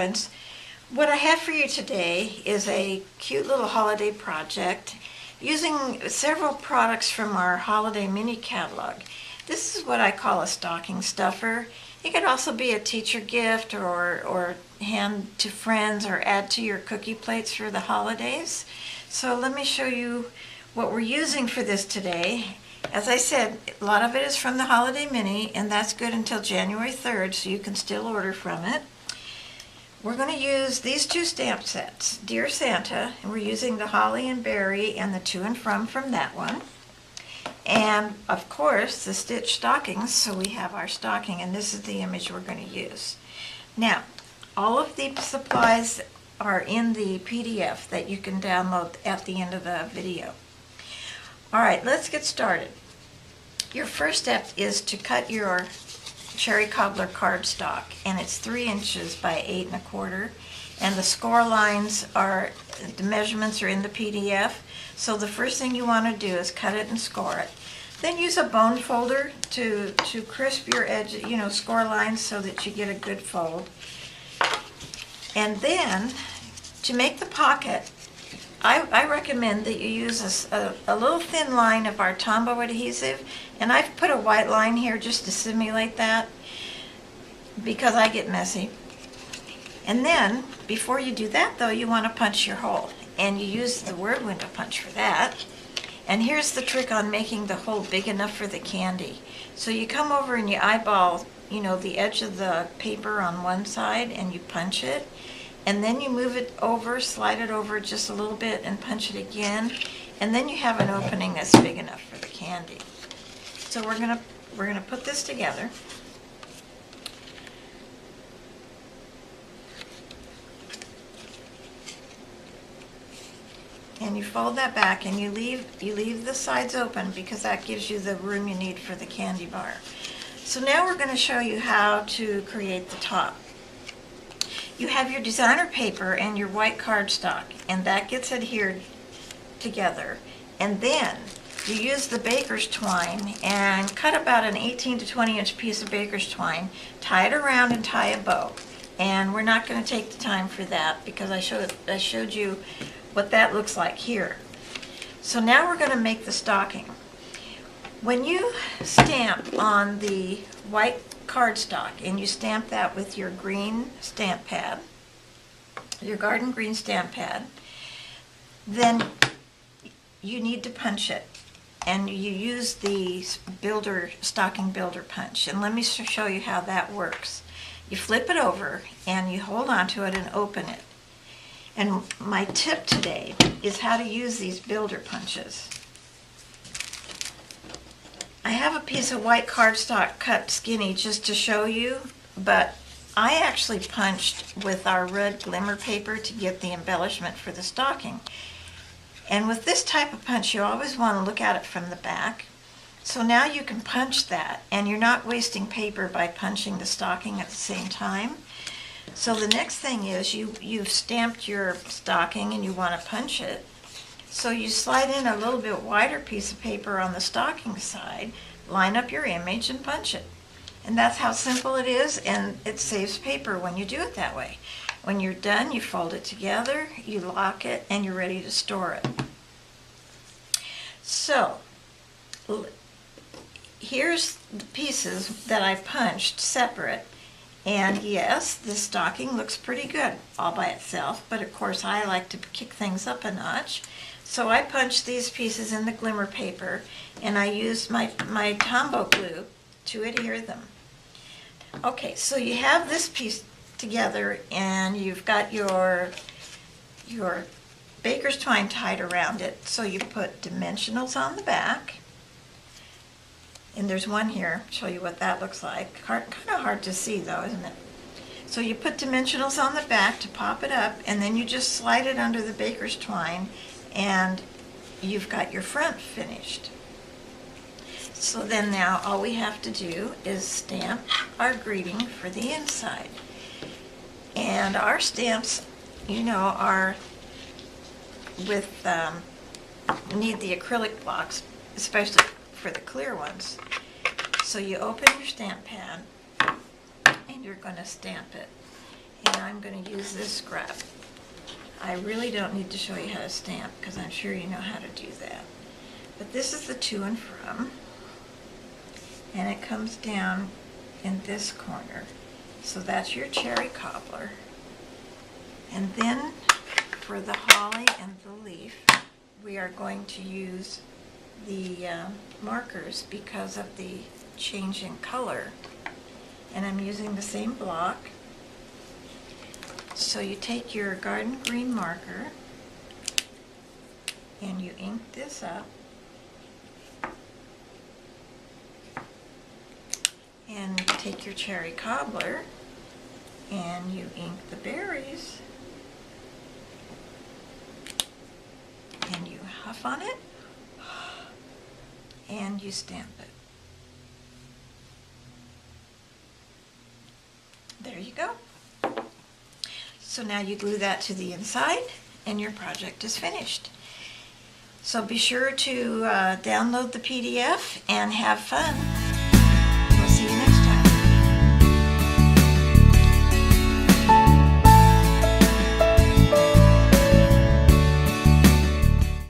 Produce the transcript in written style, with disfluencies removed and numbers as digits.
friends. What I have for you today is a cute little holiday project using several products from our holiday mini catalog. This is what I call a stocking stuffer. It could also be a teacher gift or hand to friends or add to your cookie plates for the holidays. So let me show you what we're using for this today. As I said, a lot of it is from the Holiday Mini, and that's good until January 3rd, so you can still order from it. We're going to use these two stamp sets, Dear Santa, and we're using the Holly and Berry and the To and From that one. And, of course, the stitch stockings, so we have our stocking, and this is the image we're going to use. Now, all of the supplies are in the PDF that you can download at the end of the video. All right, let's get started. Your first step is to cut your Cherry Cobbler cardstock, and it's 3 inches by 8 1/4. And the score lines are, the measurements are in the PDF. So the first thing you want to do is cut it and score it. Then use a bone folder to crisp your edge, score lines so that you get a good fold. And then to make the pocket, I recommend that you use a little thin line of our Tombow adhesive, and I've put a white line here just to simulate that because I get messy. And then, before you do that though, you want to punch your hole, and you use the word window punch for that. And here's the trick on making the hole big enough for the candy. So you come over and you eyeball, the edge of the paper on one side, and you punch it. And then you move it over, slide it over just a little bit and punch it again. And then you have an opening that's big enough for the candy. So we're gonna put this together. And you fold that back and you leave the sides open because that gives you the room you need for the candy bar. So now we're going to show you how to create the top. You have your designer paper and your white cardstock, and that gets adhered together. And then you use the baker's twine and cut about an 18 to 20 inch piece of baker's twine, tie it around and tie a bow. And we're not going to take the time for that because I showed you what that looks like here. So now we're going to make the stocking. When you stamp on the white cardstock and you stamp that with your green stamp pad, your garden green stamp pad, then you need to punch it, and you use the stocking builder punch. And let me show you how that works. You flip it over and you hold on to it and open it. And my tip today is how to use these builder punches. I have a piece of white cardstock cut skinny just to show you, but I actually punched with our red glimmer paper to get the embellishment for the stocking. And with this type of punch, you always want to look at it from the back. So now you can punch that, and you're not wasting paper by punching the stocking at the same time. So the next thing is you've stamped your stocking and you want to punch it. So you slide in a little bit wider piece of paper on the stocking side, line up your image and punch it. And that's how simple it is, and it saves paper when you do it that way. When you're done, you fold it together, you lock it, and you're ready to store it. So here's the pieces that I punched separate. And yes, this stocking looks pretty good all by itself, but of course I like to kick things up a notch. So I punched these pieces in the glimmer paper, and I used my Tombow glue to adhere them. Okay, so you have this piece together, and you've got your baker's twine tied around it. So you put dimensionals on the back. And there's one here, I'll show you what that looks like. Kind of hard to see though, isn't it? So you put dimensionals on the back to pop it up, and then you just slide it under the baker's twine, and you've got your front finished. So then now all we have to do is stamp our greeting for the inside. And our stamps, are with, need the acrylic blocks, especially for the clear ones. So you open your stamp pad and you're going to stamp it. and I'm going to use this scrap. I really don't need to show you how to stamp because I'm sure you know how to do that. But this is the to and from, and it comes down in this corner. So that's your cherry cobbler. And then for the holly and the leaf, we are going to use the markers because of the change in color. And I'm using the same block. So you take your garden green marker and you ink this up. And take your cherry cobbler and you ink the berries and you huff on it and you stamp it. There you go. So now you glue that to the inside and your project is finished. So be sure to download the PDF and have fun.